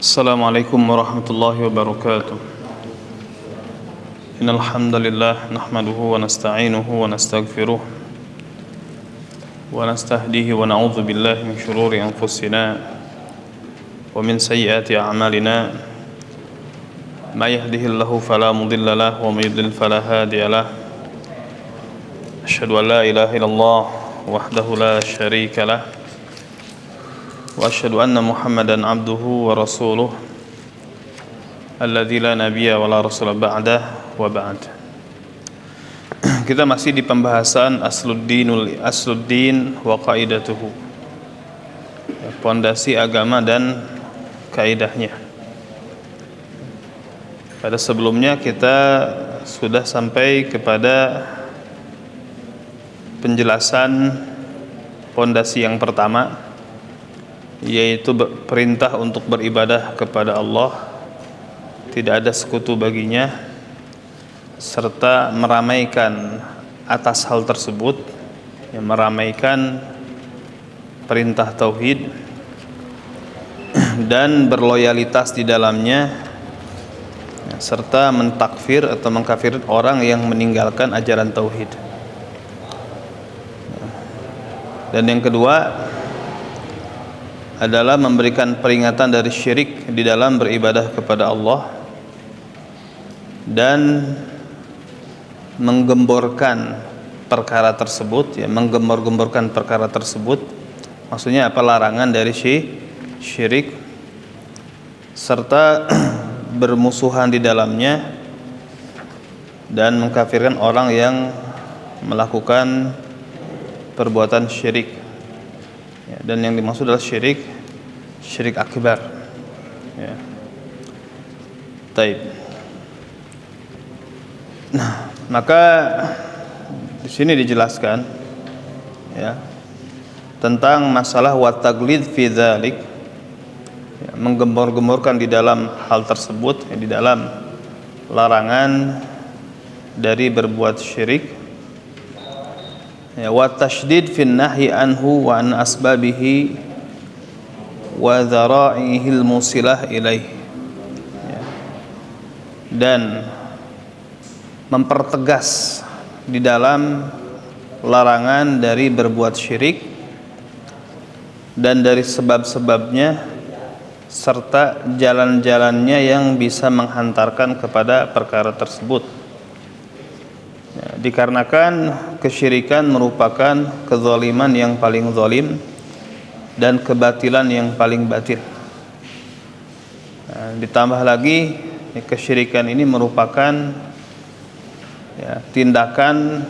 Assalamualaikum warahmatullahi wabarakatuh. Innal hamdalillah nahmaduhu wa nasta'inuhu wa nastaghfiruh wa nastahdihi wa na'udzu billahi min shururi anfusina wa min sayyiati a'malina. May yahdihillahu fala mudilla lahu wa may yudlil fala hadiya lahu. Asyhadu an la ilaha illallah wahdahu la syarika lahu wa asyhadu anna Muhammadan abduhu wa rasuluh alladzi la nabiyya wa la rasula ba'dah wa ba'd. Kita masih di pembahasan asluddin wa qaidatuhu, pondasi agama dan kaidahnya. Pada sebelumnya kita sudah sampai kepada penjelasan pondasi yang pertama, yaitu perintah untuk beribadah kepada Allah, tidak ada sekutu baginya, serta meramaikan atas hal tersebut, yang meramaikan perintah tauhid dan berloyalitas di dalamnya, serta mentakfir atau mengkafir orang yang meninggalkan ajaran tauhid. Dan yang kedua adalah memberikan peringatan dari syirik di dalam beribadah kepada Allah dan menggemborkan perkara tersebut, ya, menggembor-gemborkan perkara tersebut. Maksudnya apa? Larangan dari syirik serta bermusuhan di dalamnya dan mengkafirkan orang yang melakukan perbuatan syirik. Ya, dan yang dimaksud adalah syirik akbar. Ya. Taib. Nah, maka di sini dijelaskan, ya, tentang masalah wa taglid fi dzalik, ya, menggembor-gemborkan di dalam hal tersebut, ya, di dalam larangan dari berbuat syirik. Ya, wa tasydid fin nahyi anhu wa an asbabihi wa dzara'ihil musilah ilaih, ya, dan mempertegas di dalam larangan dari berbuat syirik dan dari sebab-sebabnya serta jalan-jalannya yang bisa menghantarkan kepada perkara tersebut. Ya, dikarenakan kesyirikan merupakan kezaliman yang paling zalim dan kebatilan yang paling batil. Nah, ditambah lagi, ya, kesyirikan ini merupakan, ya, tindakan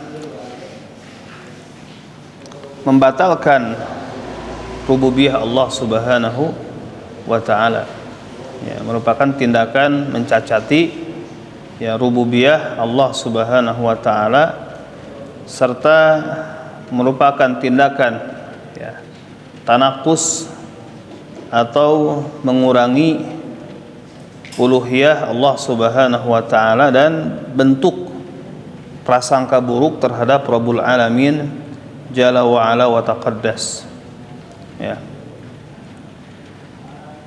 membatalkan rububiyah Allah Subhanahu wa ta'ala, ya, merupakan tindakan mencacati, ya, rububiyah Allah Subhanahu wa ta'ala, serta merupakan tindakan, ya, tanakus atau mengurangi uluhiyah Allah Subhanahu wa ta'ala dan bentuk prasangka buruk terhadap Rabbul Alamin Jalla wa Ala wa Taqaddas. Ya.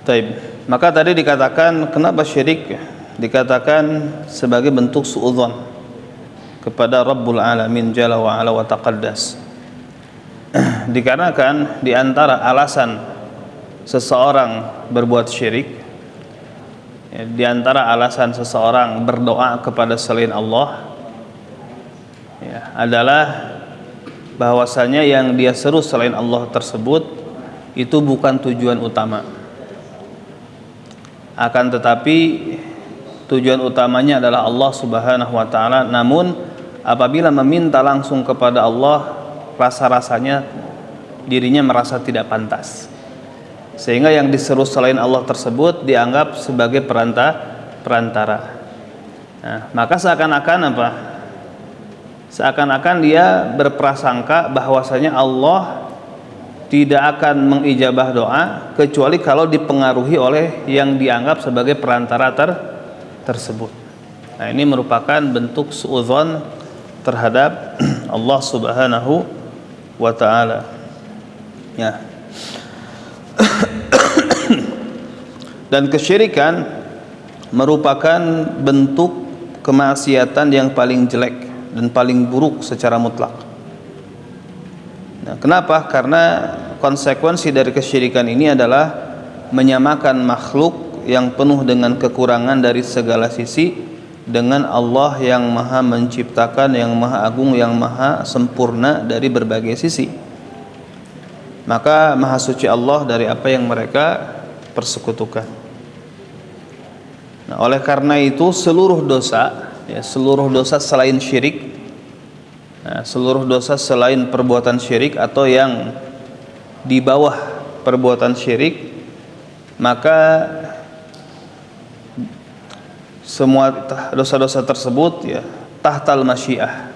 Taib. Maka tadi dikatakan kenapa syirik dikatakan sebagai bentuk suudzon kepada Rabbul Alamin Jalla wa Ala wa Taqaddas. Dikarenakan di antara alasan seseorang berbuat syirik, ya, di antara alasan seseorang berdoa kepada selain Allah, ya, adalah bahwasanya yang dia seru selain Allah tersebut itu bukan tujuan utama. Akan tetapi tujuan utamanya adalah Allah Subhanahu wa ta'ala. Namun apabila meminta langsung kepada Allah, rasa-rasanya dirinya merasa tidak pantas, sehingga yang diseru selain Allah tersebut dianggap sebagai perantara. Nah, maka seakan-akan apa? Seakan-akan dia berprasangka bahwasanya Allah tidak akan mengijabah doa kecuali kalau dipengaruhi oleh yang dianggap sebagai perantara tersebut. Nah, ini merupakan bentuk suudzon terhadap Allah Subhanahu wa ta'ala. Ya. Dan kesyirikan merupakan bentuk kemaksiatan yang paling jelek dan paling buruk secara mutlak. Nah, kenapa? Karena konsekuensi dari kesyirikan ini adalah menyamakan makhluk yang penuh dengan kekurangan dari segala sisi dengan Allah yang maha menciptakan, yang maha agung, yang maha sempurna dari berbagai sisi. Maka maha suci Allah dari apa yang mereka persekutukan. Nah, oleh karena itu seluruh dosa, seluruh dosa selain syirik, seluruh dosa selain perbuatan syirik atau yang di bawah perbuatan syirik, maka semua dosa-dosa tersebut tahtal masyiah,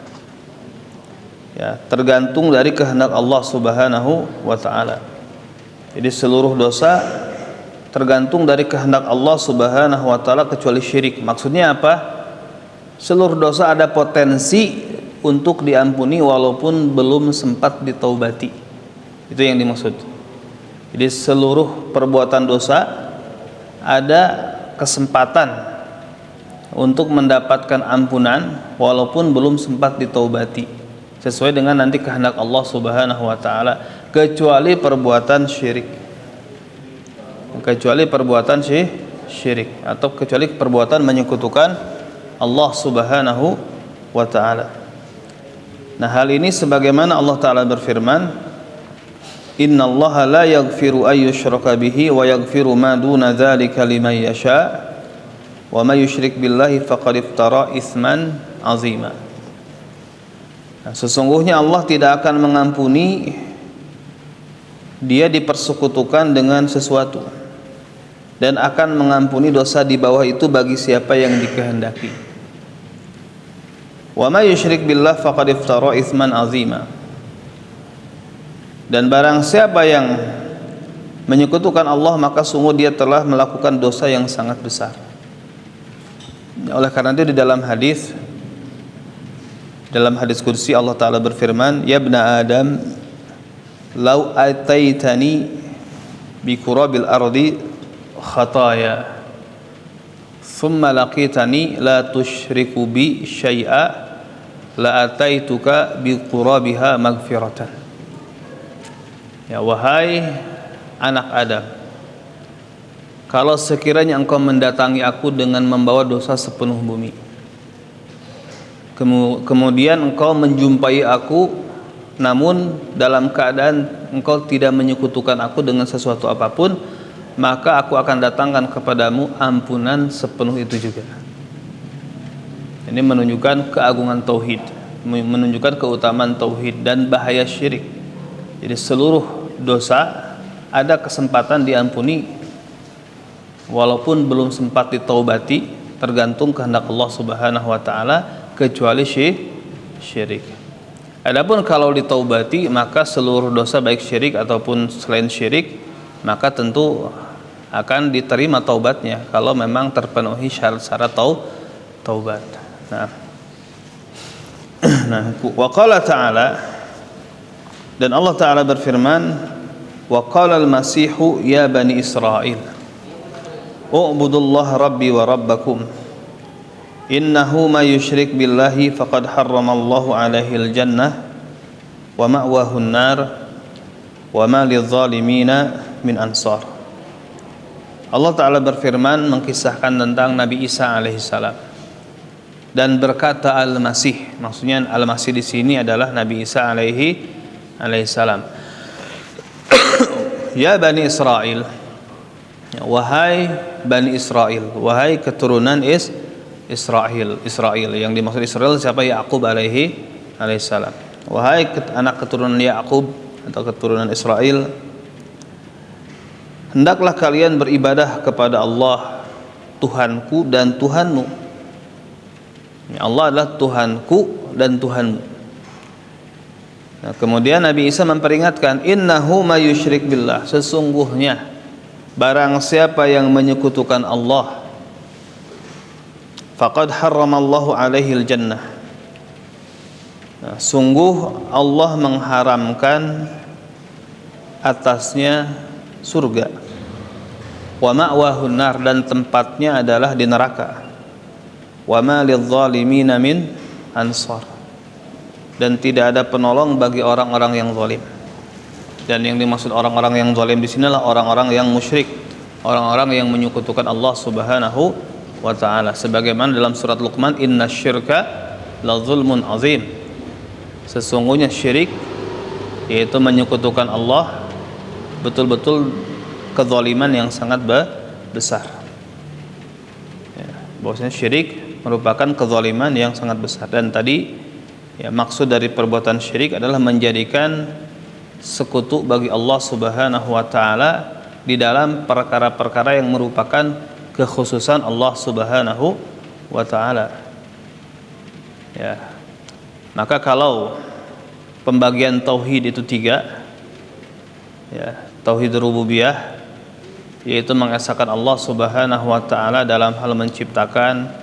tergantung dari kehendak Allah Subhanahu wa taala. Jadi seluruh dosa tergantung dari kehendak Allah Subhanahu wa taala kecuali syirik. Maksudnya apa? Seluruh dosa ada potensi untuk diampuni walaupun belum sempat ditaubati. Itu yang dimaksud. Jadi seluruh perbuatan dosa ada kesempatan untuk mendapatkan ampunan walaupun belum sempat ditaubati, sesuai dengan nanti kehendak Allah Subhanahu wa taala, kecuali perbuatan syirik. Kecuali perbuatan syirik atau kecuali perbuatan menyekutukan Allah Subhanahu wa taala. Nah, hal ini sebagaimana Allah taala berfirman, innallaha la yaghfiru ay yushraka bihi wa yaghfiru ma duna dzalika liman yasha wa may yusyrik billahi faqad iftara itsman azima. Nah, sesungguhnya Allah tidak akan mengampuni dia dipersekutukan dengan sesuatu, dan akan mengampuni dosa di bawah itu bagi siapa yang dikehendaki. Wa may yusyrik billah faqad iftara itsman azima. Dan barang siapa yang menyekutukan Allah, maka sungguh dia telah melakukan dosa yang sangat besar. Oleh karena itu di dalam hadis qudsi Allah taala berfirman, ya ibna adam law ataitani bi qurabil ardi khataya thumma laqitani la tusyriku bi syai'a la ataituka bi qurabiha maghfiratan. Ya wahai anak Adam, kalau sekiranya engkau mendatangi aku dengan membawa dosa sepenuh bumi, kemudian engkau menjumpai aku namun dalam keadaan engkau tidak menyekutukan aku dengan sesuatu apapun, maka aku akan datangkan kepadamu ampunan sepenuh itu juga. Ini menunjukkan keagungan tauhid, menunjukkan keutamaan tauhid dan bahaya syirik. Jadi seluruh dosa ada kesempatan diampuni walaupun belum sempat ditaubati, tergantung kehendak Allah Subhanahu wa taala, kecuali syirik. Adapun kalau ditaubati, maka seluruh dosa baik syirik ataupun selain syirik, maka tentu akan diterima taubatnya kalau memang terpenuhi syarat-syarat taubat. Nah, wa qala ta'ala, dan Allah taala berfirman, wa qala al-masihu ya bani Israil u'budullaha rabbi wa rabbakum innahu may yusyrik billahi faqad harramallahu alaihi al-jannah wa ma'wahu an-nar wa ma lidh-dhalimina min ansar. Allah taala berfirman mengkisahkan tentang Nabi Isa alaihissalam, dan berkata al-Masih, maksudnya al-Masih di sini adalah Nabi Isa alaihissalam. Ya bani Israil, wahai bani Israil, wahai keturunan Israel. Yang dimaksud Israel siapa? Yaqub alaihissalam. Wahai anak keturunan Yaqub atau keturunan Israel, hendaklah kalian beribadah kepada Allah, Tuhanku dan Tuhanmu. Allah adalah Tuhanku dan Tuhanmu. Nah, kemudian Nabi Isa memperingatkan, innahu may yusyrik billah, sesungguhnya barang siapa yang menyekutukan Allah, faqad harramallahu alaihi al-jannah, nah, sungguh Allah mengharamkan atasnya surga. wa ma'wahun nar, dan tempatnya adalah di neraka. Wa ma lidzalimina min ansar, dan tidak ada penolong bagi orang-orang yang zalim. Dan yang dimaksud orang-orang yang zalim di sinilah orang-orang yang musyrik, orang-orang yang menyekutukan Allah Subhanahu wa taala, sebagaimana dalam surat Luqman, innasyirka la zulmun azim, sesungguhnya syirik yaitu menyekutukan Allah betul-betul kezaliman yang sangat besar. Ya, bahwasanya syirik merupakan kezaliman yang sangat besar. Dan tadi ya, maksud dari perbuatan syirik adalah menjadikan sekutu bagi Allah Subhanahu wa taala di dalam perkara-perkara yang merupakan kekhususan Allah Subhanahu wa taala. Ya. Maka kalau pembagian tauhid itu 3, ya, tauhid rububiyah yaitu mengesahkan Allah Subhanahu wa taala dalam hal menciptakan,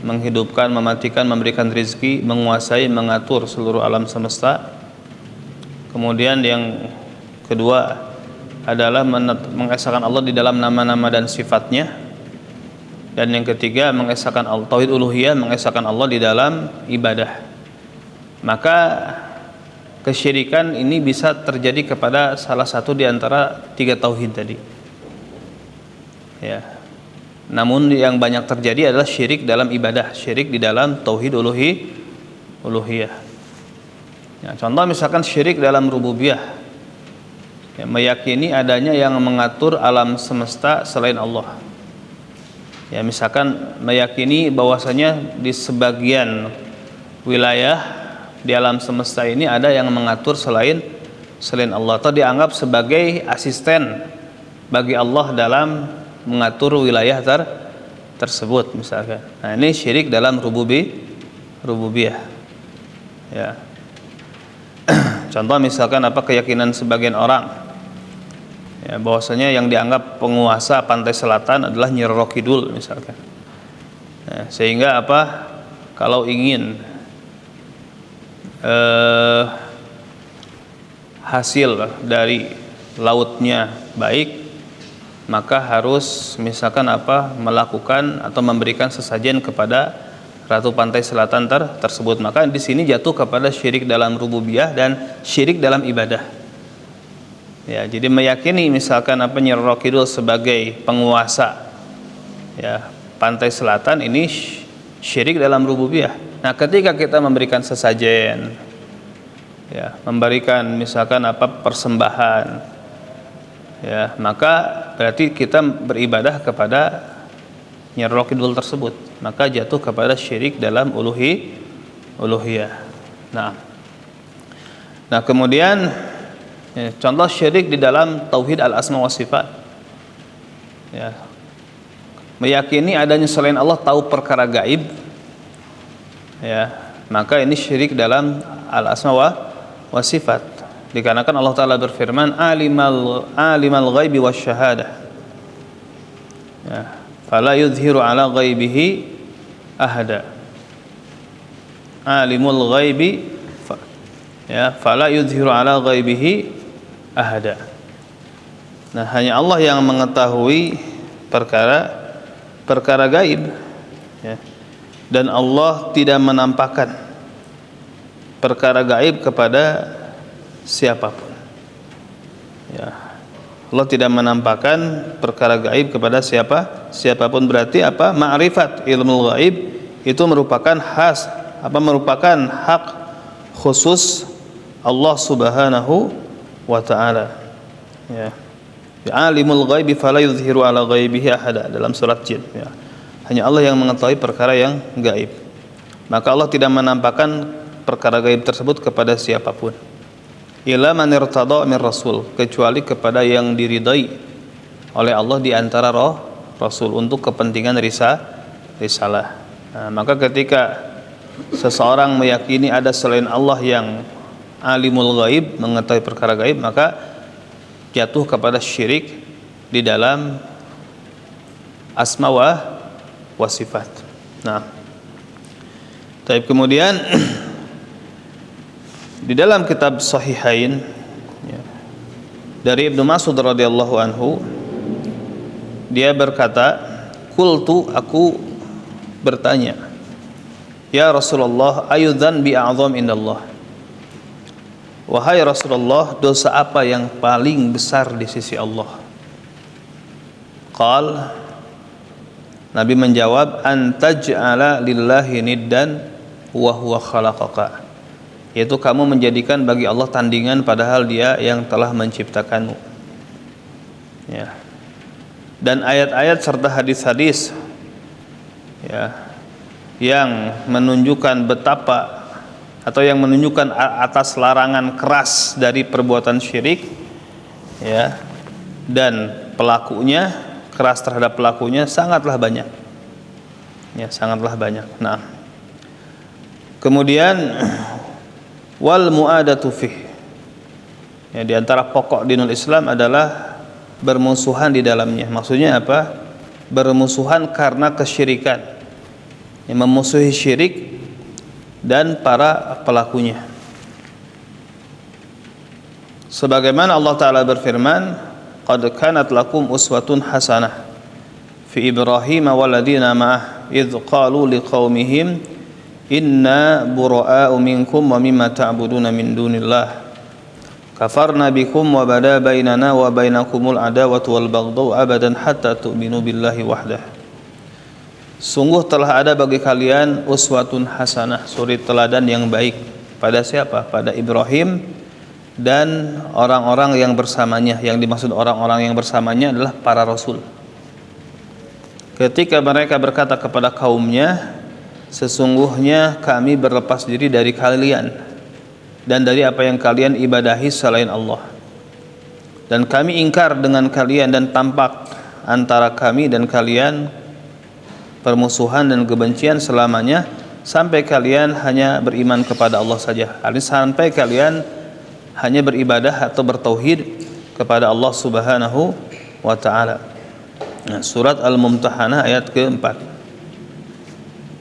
menghidupkan, mematikan, memberikan rizki, menguasai, mengatur seluruh alam semesta. Kemudian yang kedua adalah mengesahkan Allah di dalam nama-nama dan sifatnya. Dan yang ketiga mengesahkan tauhid uluhiyah, mengesahkan Allah di dalam ibadah. Maka kesyirikan ini bisa terjadi kepada salah satu di antara 3 tauhid tadi. Ya. Namun yang banyak terjadi adalah syirik dalam ibadah, syirik di dalam tauhid uluhiyah. Ya, contoh misalkan syirik dalam rububiyah, ya, meyakini adanya yang mengatur alam semesta selain Allah. Ya, misalkan meyakini bahwasanya di sebagian wilayah di alam semesta ini ada yang mengatur selain Allah, atau dianggap sebagai asisten bagi Allah dalam mengatur wilayah tersebut misalkan. Nah, ini syirik dalam rububiyah. Ya. Contoh misalkan keyakinan sebagian orang, ya, bahwasanya yang dianggap penguasa pantai selatan adalah Nyi Roro Kidul misalkan. Nah, sehingga kalau ingin hasil dari lautnya baik, maka harus misalkan melakukan atau memberikan sesajen kepada ratu pantai selatan tersebut. Maka di sini jatuh kepada syirik dalam rububiyah dan syirik dalam ibadah. Ya, jadi meyakini misalkan Nyi Roro Kidul sebagai penguasa, ya, pantai selatan, ini syirik dalam rububiyah. Nah, ketika kita memberikan sesajen, ya, memberikan misalkan persembahan, ya, maka berarti kita beribadah kepada Nyi Roro Kidul tersebut, maka jatuh kepada syirik dalam uluhiyah. Nah, kemudian ya, contoh syirik di dalam tauhid al-asma wa sifat, ya, meyakini adanya selain Allah tahu perkara gaib, ya, maka ini syirik dalam al-asma wa sifat, dikarenakan Allah Ta'ala berfirman alimal ghaibi wasyahadah, ya, fala yudhiru ala ghaibihi ahada. Alimul ghaibi, ya, fala yudhiru ala ghaibihi ahada. Nah, hanya Allah yang mengetahui perkara gaib, ya, dan Allah tidak menampakkan perkara gaib kepada siapapun. Ya, Allah tidak menampakkan perkara gaib kepada siapapun. Berarti ma'rifat ilmu gaib itu merupakan merupakan hak khusus Allah Subhanahu wa taala. Ya. Alimul ghaibi fala yuzhiru ala ghaibihi ahada, dalam surat Jin, ya. Hanya Allah yang mengetahui perkara yang gaib. Maka Allah tidak menampakkan perkara gaib tersebut kepada siapapun. Ila man irtada min rasul, kecuali kepada yang diridai oleh Allah di antara rasul untuk kepentingan risalah. Nah, maka ketika seseorang meyakini ada selain Allah yang alimul ghaib, mengetahui perkara gaib, maka jatuh kepada syirik di dalam asma wa sifat. Nah, kemudian di dalam kitab Sahihain, ya, dari Ibnu Mas'ud radhiyallahu anhu, dia berkata, qultu, aku bertanya, ya Rasulullah, ayu dzanbi a'zam indallah, wahai Rasulullah, dosa apa yang paling besar di sisi Allah? Qal, Nabi menjawab, antaj'ala lillahi niddan wa huwa khalaqaka, yaitu kamu menjadikan bagi Allah tandingan padahal Dia yang telah menciptakanmu. Ya. Dan ayat-ayat serta hadis-hadis, ya, yang menunjukkan betapa atau yang menunjukkan atas larangan keras dari perbuatan syirik, ya, dan pelakunya, keras terhadap pelakunya sangatlah banyak, ya, sangatlah banyak. Nah, kemudian wal mu'adatu fih, ya, di antara pokok dinul Islam adalah bermusuhan di dalamnya. Maksudnya apa? Bermusuhan karena kesyirikan, yang memusuhi syirik dan para pelakunya. Sebagaimana Allah Ta'ala berfirman, qad kanat lakum uswatun hasanah fi Ibrahim waladina ma'ah idh qalu liqaumihim inna bura'a'u minkum wa mimma ta'buduna min dunillah kafarna bikum wa bada bainana wa bainakumul adawatu wal baghdau abadan hatta tu'minu billahi wahdah. Sungguh telah ada bagi kalian uswatun hasanah, suri teladan yang baik. Pada siapa? Pada Ibrahim dan orang-orang yang bersamanya. Yang dimaksud orang-orang yang bersamanya adalah para rasul. Ketika mereka berkata kepada kaumnya, sesungguhnya kami berlepas diri dari kalian dan dari apa yang kalian ibadahi selain Allah, dan kami ingkar dengan kalian, dan tampak antara kami dan kalian permusuhan dan kebencian selamanya sampai kalian hanya beriman kepada Allah saja. Artinya sampai kalian hanya beribadah atau bertauhid kepada Allah Subhanahu wa taala. Nah, surat Al-Mumtahanah ayat keempat.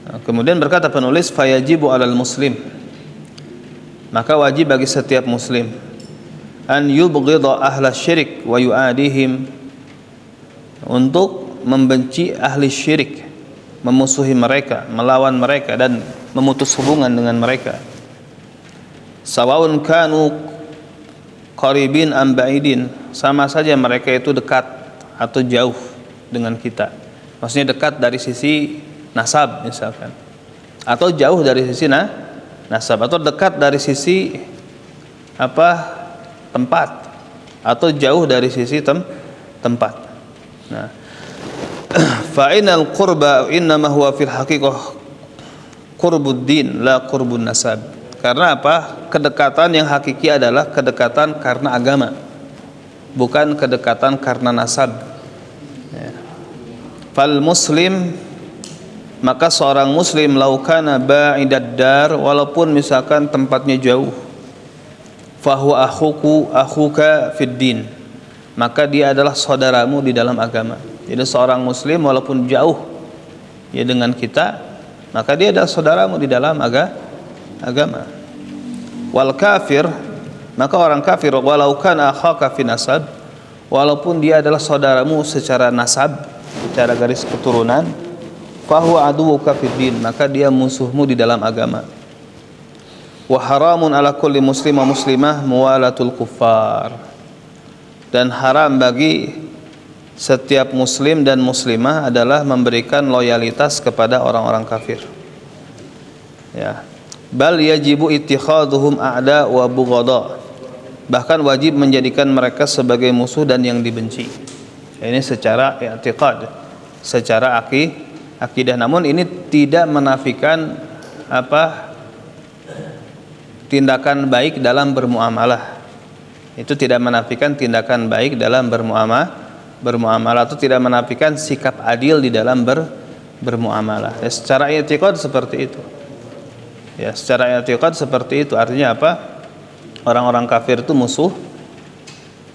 Nah, kemudian berkata penulis, fayajibu 'alal muslim, maka wajib bagi setiap muslim, an yubghidha ahla syirik wa yu'adihim, untuk membenci ahli syirik, memusuhi mereka, melawan mereka, dan memutus hubungan dengan mereka. Sawaun kanu qaribin am ba'idin, sama saja mereka itu dekat atau jauh dengan kita. Maksudnya dekat dari sisi nasab misalkan, atau jauh dari sisi nasab, atau dekat dari sisi tempat, atau jauh dari sisi tempat. Nah, fa inal qurba innama huwa fil haqiqah qurbud din la qurbun nasab. Karena apa? Kedekatan yang hakiki adalah kedekatan karena agama, bukan kedekatan karena nasab. Ya. Fal muslim, maka seorang muslim, laukana ba'idad dar, walaupun misalkan tempatnya jauh, fahuwa akhuka fid din, maka dia adalah saudaramu di dalam agama. Jadi seorang muslim walaupun jauh ya dengan kita, maka dia adalah saudaramu di dalam agama. Wal kafir, maka orang kafir, walau kana akhaka fi nasab, walaupun dia adalah saudaramu secara nasab, secara garis keturunan, fahuwa aduwuka fid din, maka dia musuhmu di dalam agama. Wa haramun ala kulli muslim wa muslimah muwalatul kuffar, dan haram bagi setiap muslim dan muslimah adalah memberikan loyalitas kepada orang-orang kafir. Ya. Bal yajibu ittikhaduhum a'da wa bughadha, bahkan wajib menjadikan mereka sebagai musuh dan yang dibenci. Ini secara i'tiqad, secara akidah. Namun ini tidak menafikan tindakan baik dalam bermuamalah. Itu tidak menafikan tindakan baik dalam bermuamalah, itu tidak menafikan sikap adil di dalam bermuamalah. Ya, secara i'tiqad seperti itu. Ya, secara i'tiqad seperti itu. Artinya apa? Orang-orang kafir itu musuh.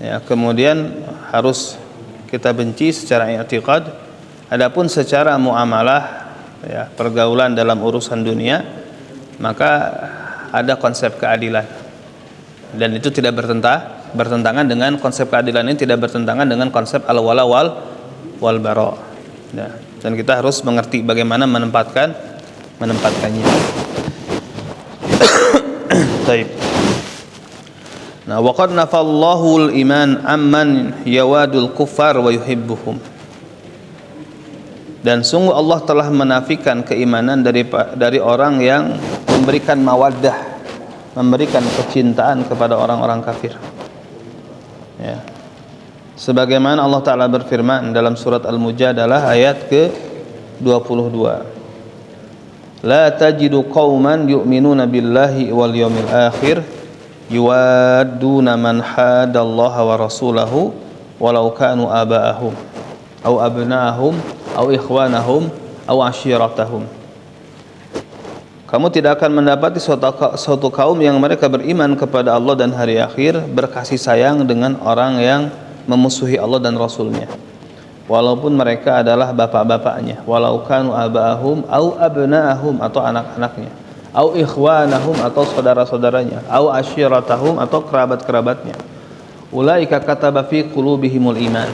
Ya, kemudian harus kita benci secara i'tiqad. Adapun secara muamalah, ya, pergaulan dalam urusan dunia, maka ada konsep keadilan. Dan itu tidak bertentangan dengan konsep keadilan, ini tidak bertentangan dengan konsep al-wala wal bara. Nah, dan kita harus mengerti bagaimana menempatkannya. Baik. Nah, waqad nafallahu al-iman amman yawadul kuffar wa yuhibbuhum. Dan sungguh Allah telah menafikan keimanan dari orang yang memberikan mawaddah, memberikan kecintaan kepada orang-orang kafir. Ya. Sebagaimana Allah Ta'ala berfirman dalam surat Al-Mujadalah ayat ke-22. La tajidu qauman yu'minuna billahi wal yawmil akhir yuwadduna man hadallaha wa rasulahu walau kanu aba'ahum aw abna'ahum aw ikhwanahum aw ashiratahum. Kamu tidak akan mendapati suatu kaum yang mereka beriman kepada Allah dan hari akhir berkasih sayang dengan orang yang memusuhi Allah dan Rasulnya, walaupun mereka adalah bapak-bapaknya, walau kanu aba'ahum aw abna'ahum atau anak-anaknya, aw ikhwanahum atau saudara-saudaranya, aw ashiratahum atau kerabat-kerabatnya. Ulaika kataba fi qulubihimul iman.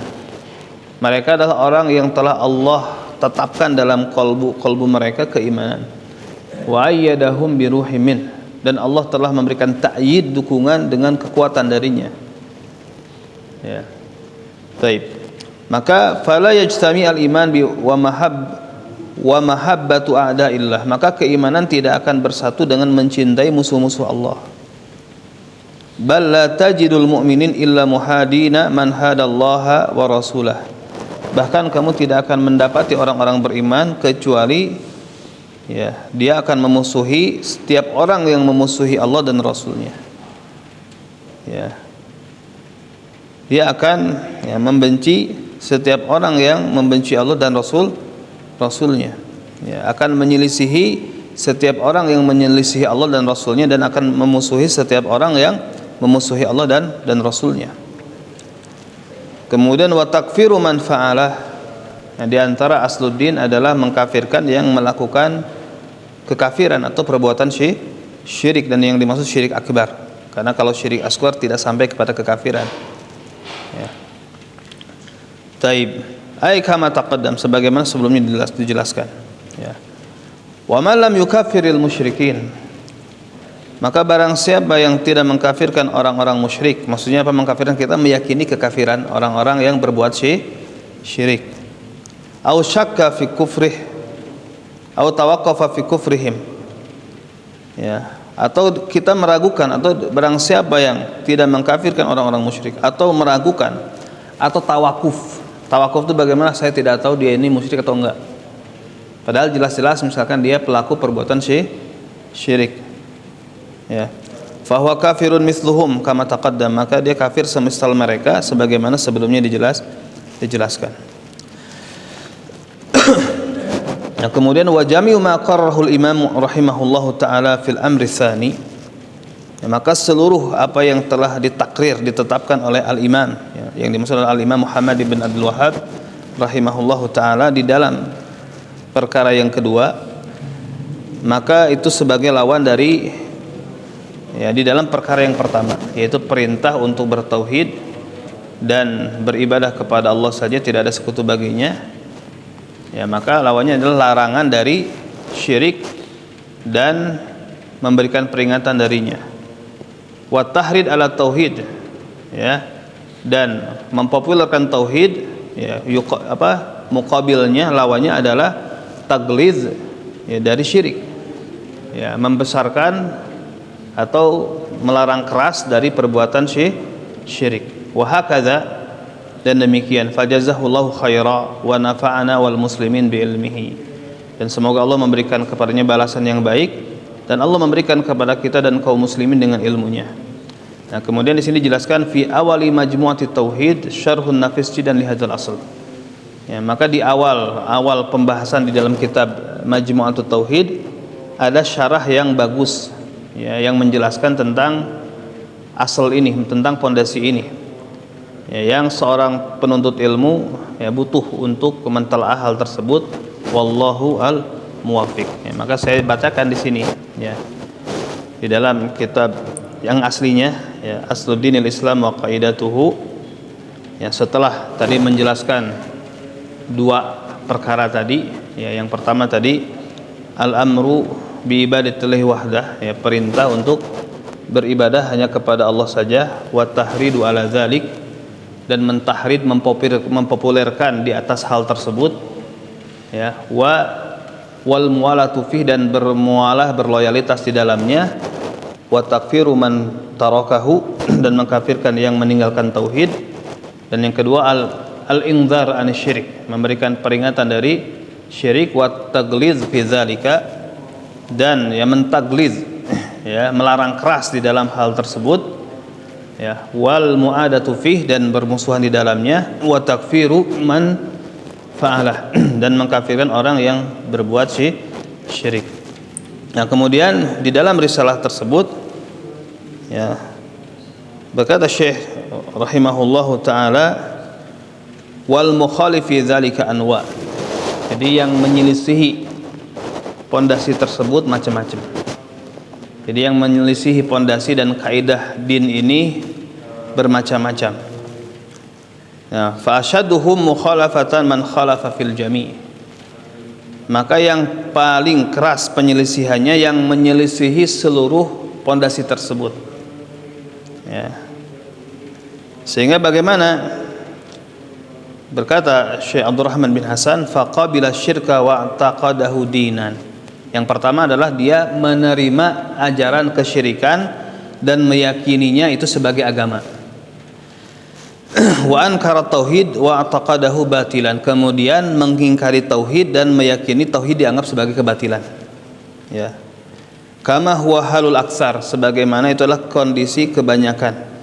Mereka adalah orang yang telah Allah tetapkan dalam kalbu mereka keimanan. Wa ayyadahum bi ruhim min, dan Allah telah memberikan ta'yid, dukungan dengan kekuatan darinya. Ya. Baik. Maka fala yajtami al-iman bi wa mahabbatu a'da'illah. Maka keimanan tidak akan bersatu dengan mencintai musuh-musuh Allah. Bal la tajidul mu'minin illa muhadina man hadallaha wa rasulah. Bahkan kamu tidak akan mendapati orang-orang beriman kecuali ya, dia akan memusuhi setiap orang yang memusuhi Allah dan Rasulnya. Ya. Dia akan membenci setiap orang yang membenci Allah dan Rasulnya. Ya, akan menyelisihi setiap orang yang menyelisihi Allah dan Rasulnya, dan akan memusuhi setiap orang yang memusuhi Allah dan Rasulnya. Kemudian wa takfiru man fa'alah. Nah, di antara asluddin adalah mengkafirkan yang melakukan kekafiran atau perbuatan syirik, dan yang dimaksud syirik akbar. Karena kalau syirik asghar tidak sampai kepada kekafiran. Ya. Taib. Ai kama taqaddam, sebagaimana sebelumnya dijelaskan. Ya. Wa man lam yukaffiril musyrikin. Maka barang siapa yang tidak mengkafirkan orang-orang musyrik, maksudnya apa mengkafirkan? Kita meyakini kekafiran orang-orang yang berbuat syirik. Au syakka fi kufrih, au tawaqqafa fi kufrihim. Ya, atau kita meragukan, atau barang siapa yang tidak mengkafirkan orang-orang musyrik atau meragukan atau tawakuf. Tawakuf itu bagaimana? Saya tidak tahu dia ini musyrik atau enggak. Padahal jelas-jelas misalkan dia pelaku perbuatan syirik. Ya, fahuwa kafirun mithluhum kama taqaddam, maka dia kafir semisal mereka sebagaimana sebelumnya dijelaskan. Nah, kemudian wa jami'u ma qarrahul imam rahimahullahu taala fil amri tsani, ya, maka seluruh apa yang telah ditakrir, ditetapkan oleh al-imam, ya, yang dimaksud oleh al-imam Muhammad bin Abdul Wahhab rahimahullahu taala di dalam perkara yang kedua, maka itu sebagai lawan dari ya di dalam perkara yang pertama, yaitu perintah untuk bertauhid dan beribadah kepada Allah saja, tidak ada sekutu baginya. Ya, maka lawannya adalah larangan dari syirik dan memberikan peringatan darinya. Wa tahrid ala tauhid, ya, dan mempopulerkan tauhid, ya, muqabilnya, lawannya adalah tagliz, ya, dari syirik. Ya, membesarkan atau melarang keras dari perbuatan syirik. Wa hakadha, dan demikian, fajazahullahu khaira wa nafa'ana wal muslimin bi ilmihi, dan semoga Allah memberikan kepadanya balasan yang baik, dan Allah memberikan kepada kita dan kaum muslimin dengan ilmunya. Nah, kemudian di sini dijelaskan fi awali majmu'ati tauhid syarhun nafis jidan li hadzal asl. Ya, maka di awal pembahasan di dalam kitab Majmu'atut Tauhid ada syarah yang bagus, ya, yang menjelaskan tentang asal ini, tentang pondasi ini, ya, yang seorang penuntut ilmu, ya, butuh untuk mentelaah hal tersebut. Wallahu al muwafiq. Ya, maka saya bacakan di sini, ya, di dalam kitab yang aslinya, ya, Asluddinil Islam wa Qaidatuhu, ya, setelah tadi menjelaskan dua perkara tadi, ya, yang pertama tadi al-amru bi ibadatillahi wahdah, ya, perintah untuk beribadah hanya kepada Allah saja, wa tahridu ala zalik, dan mentahrid, mempopulerkan di atas hal tersebut, ya, wal mualatu fih, dan bermualah, berloyalitas di dalamnya, wa takfiru man tarakahu, dan mengkafirkan yang meninggalkan tauhid, dan yang kedua al-inzar an syirik, memberikan peringatan dari syirik, wa tagliz fi zalika, dan ya mentagliz, ya, melarang keras di dalam hal tersebut, ya, wal muadatu fih, dan bermusuhan di dalamnya, wa takfiru man fa'alah, dan mengkafirkan orang yang berbuat syirik. Nah, kemudian di dalam risalah tersebut, ya, berkata Syekh rahimahullahu taala, wal mukhalifi dzalika anwa, jadi yang menyelisihi pondasi tersebut macam-macam. Jadi yang menyelisihi pondasi dan kaidah din ini bermacam-macam. Ya, fa ashadduhum mukhalafatan man khalafa fil jami'. Maka yang paling keras penyelisihannya yang menyelisihi seluruh pondasi tersebut. Ya. Sehingga bagaimana? Berkata Syekh Abdurrahman bin Hasan, faqabila syirka wa taqadahu dinan. Yang pertama adalah dia menerima ajaran kesyirikan dan meyakininya itu sebagai agama. Wa ankara tauhid wa taqadahu batilan. Kemudian mengingkari tauhid dan meyakini tauhid dianggap sebagai kebatilan. Ya. Kama huwa halul aksar, sebagaimana itu adalah kondisi kebanyakan.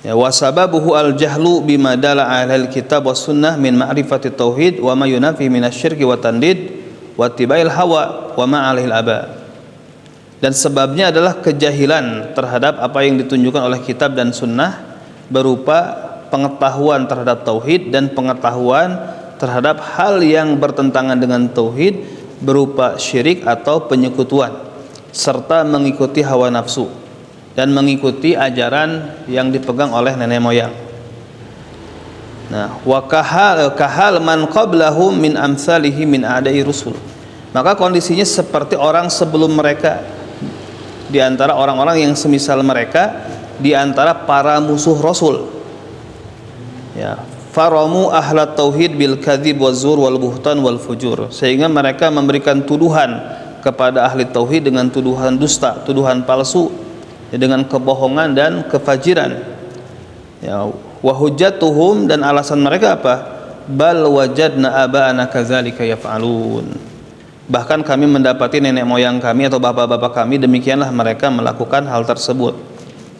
Ya, wa sababuhu al-jahlu bima dala alal kitab was sunnah min ma'rifati tauhid wa ma yunafi minasyirki wa tandid wa tibail hawa wa ma alihil aba. Dan sebabnya adalah kejahilan terhadap apa yang ditunjukkan oleh kitab dan sunnah, berupa pengetahuan terhadap tauhid dan pengetahuan terhadap hal yang bertentangan dengan tauhid, berupa syirik atau penyekutuan, serta mengikuti hawa nafsu dan mengikuti ajaran yang dipegang oleh nenek moyang. Nah, wa kahal man qablahum min amsalihi min a'da'i rusul. Maka kondisinya seperti orang sebelum mereka, di antara orang-orang yang semisal mereka, di antara para musuh Rasul. Ya, faramu ahlat tauhid bil kadzib waz zur wal buhtan wal fujur. Sehingga mereka memberikan tuduhan kepada ahli tauhid dengan tuduhan dusta, tuduhan palsu, ya, dengan kebohongan dan kefajiran. Ya, wa hujjatuhum, dan alasan mereka apa? Bal wajadna aba'ana kadzalika yaf'alun. Bahkan kami mendapati nenek moyang kami atau bapak-bapak kami demikianlah mereka melakukan hal tersebut.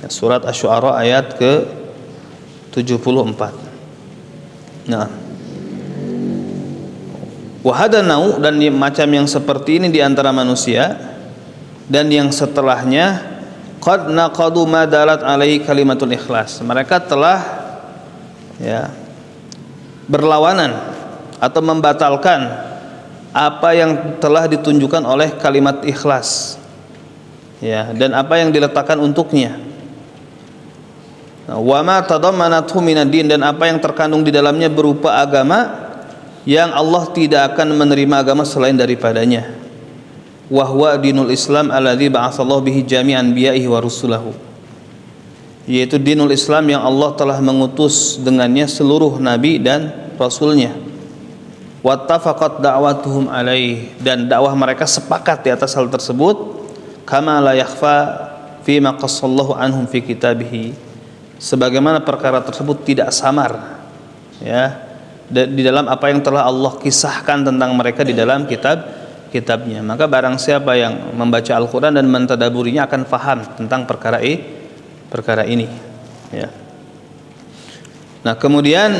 Ya, surat Asy-Syu'ara ayat ke-74. Nah, wa hadanau, dan macam yang seperti ini di antara manusia dan yang setelahnya, qad naqadu ma dalat alaihi kalimatul ikhlas. Mereka telah, ya, berlawanan atau membatalkan apa yang telah ditunjukkan oleh kalimat ikhlas, ya, dan apa yang diletakkan untuknya. Wa ma tadammanathu minad din, dan apa yang terkandung di dalamnya berupa agama yang Allah tidak akan menerima agama selain daripadanya. Wa huwa dinul Islam alladzi ba'atsallahu bihi jami'an anbiya'ihi wa rusulahu, yaitu dinul Islam yang Allah telah mengutus dengannya seluruh nabi dan rasulnya. Wattafaqat da'watuhum alaih, dan dakwah mereka sepakat di atas hal tersebut. Kama la yakhfa fi ma qassallahu anhum fi kitabih, sebagaimana perkara tersebut tidak samar, ya, di dalam apa yang telah Allah kisahkan tentang mereka di dalam kitabnya. Maka barang siapa yang membaca Al-Quran dan mentadaburinya akan faham tentang perkara ini, ya. Nah, kemudian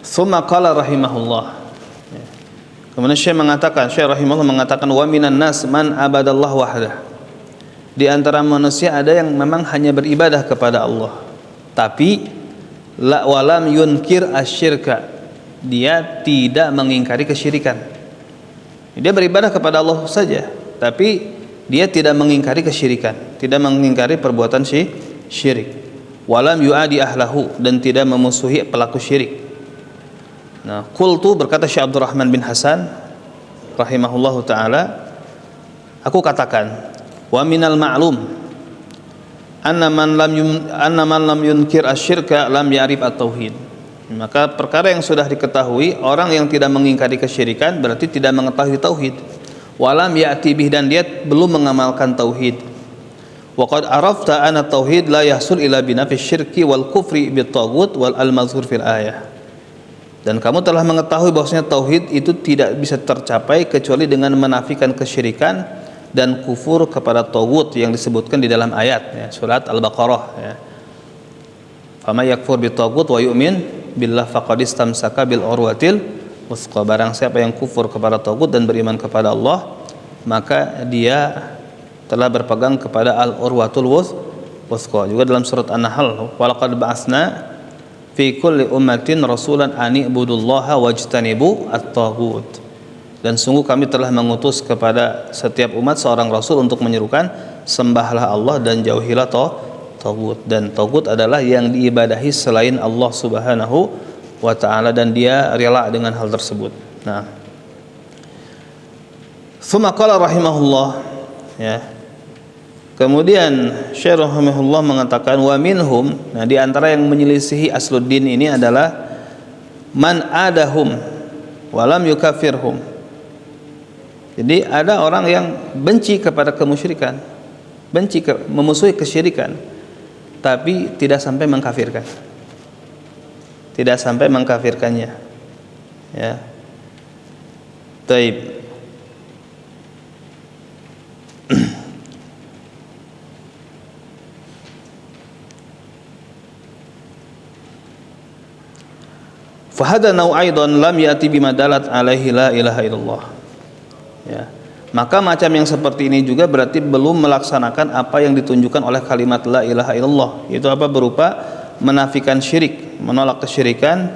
tsumma qala rahimahullah, kemudian Syekh rahimahullah mengatakan, wa minan nas man abadallah wahdah. Di antara manusia ada yang memang hanya beribadah kepada Allah, tapi la walam yunkir asyirka, dia tidak mengingkari kesyirikan. Dia beribadah kepada Allah saja, tapi dia tidak mengingkari kesyirikan, tidak mengingkari perbuatan syirik. Walam yuadi ahlahu, dan tidak memusuhi pelaku syirik. Nah, qultu berkata Syekh Abdurrahman bin Hasan rahimahullahu taala, aku katakan, wa minal ma'lum anna man lam yunkir asyirka lam ya'rif at-tauhid. Maka perkara yang sudah diketahui, orang yang tidak mengingkari kesyirikan berarti tidak mengetahui tauhid. Walam ya'ti bih, dan dia belum mengamalkan tauhid. Wa qad arafta anna tauhid la yahsul ila binafi syirki wal kufri bit taghut wal al-mazhur fil ayah. Dan kamu telah mengetahui bahwasanya tauhid itu tidak bisa tercapai kecuali dengan menafikan kesyirikan dan kufur kepada taghut yang disebutkan di dalam ayat ya, surat Al-Baqarah ya. Fama yakfur bit taghut wa yu'min billah faqad istamsaka bil urwatil wuthqa. Barang siapa yang kufur kepada taghut dan beriman kepada Allah, maka dia telah berpegang kepada al-urwatul wuthqa. Juga dalam surat An-Nahl, walaqad ba'atsna fi kulli ummatin rasulan an ibudullaha wajtanibu at-taghut. Dan sungguh kami telah mengutus kepada setiap umat seorang rasul untuk menyerukan sembahlah Allah dan jauhilah taghut. Dan taghut adalah yang diibadahi selain Allah Subhanahu wa taala, dan dia rela dengan hal tersebut. Nah, tsumma qala rahimahullah ya. Kemudian Syekh rahimahullah mengatakan wa minhum, nah di antara yang menyelisihi asluddin ini adalah man adahum walam yukafirhum. Jadi ada orang yang benci kepada kemusyrikan, memusuhi kesyirikan, tapi tidak sampai mengkafirkan. Tidak sampai mengkafirkannya. Ya. Taib. Fahada nau aidan lam yati bima dalat alaihi la ilaha illallah. Ya. Maka macam yang seperti ini juga berarti belum melaksanakan apa yang ditunjukkan oleh kalimat la ilaha illallah. Itu apa? Berupa menafikan syirik, menolak kesyirikan,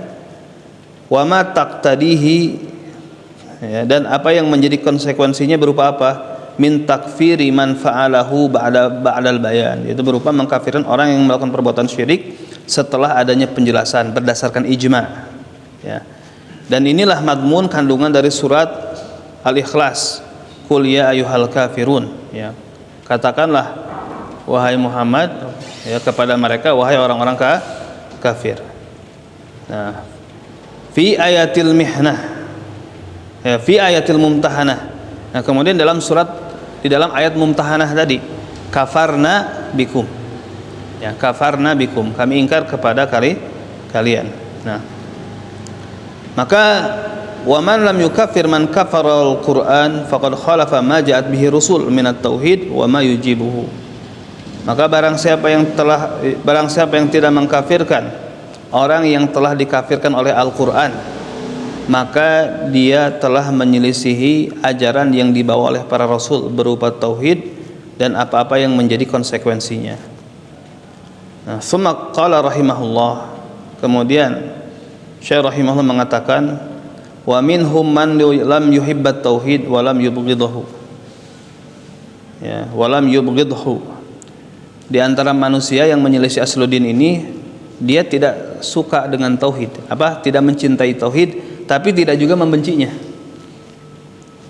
wa ma taqtadihi ya, dan apa yang menjadi konsekuensinya berupa apa? Min takfiri man fa'alahu ba'dal bayan. Itu berupa mengkafirkan orang yang melakukan perbuatan syirik setelah adanya penjelasan berdasarkan ijma'. Ya. Dan inilah madmun kandungan dari surat Al-Ikhlas, qul ya ayyuhal kafirun ya. Katakanlah wahai Muhammad ya kepada mereka, wahai orang-orang kafir. Nah, fi ayatil mihnah ya, fi ayatil mumtahanah. Nah, kemudian dalam dalam ayat mumtahanah tadi, kafarna bikum ya, kafarna bikum, kami ingkar kepada kalian. Nah, maka wa man lam yukaffir man kafara al-Qur'an faqad khalafa ma ja'at bihi rusul min at-tauhid wa ma yujibuhu. Maka barang siapa yang tidak mengkafirkan orang yang telah dikafirkan oleh Al-Qur'an, maka dia telah menyelisihi ajaran yang dibawa oleh para rasul berupa tauhid dan apa-apa yang menjadi konsekuensinya. Nah, summa qala rahimahullah, kemudian Syekh rahimahullah mengatakan wa minhum man lam yuhibbat tauhid wa lam yubghidhu. Ya, wa lam yubghidhu. Di antara manusia yang menyelisih asluddin ini, dia tidak suka dengan tauhid, tidak mencintai tauhid, tapi tidak juga membencinya.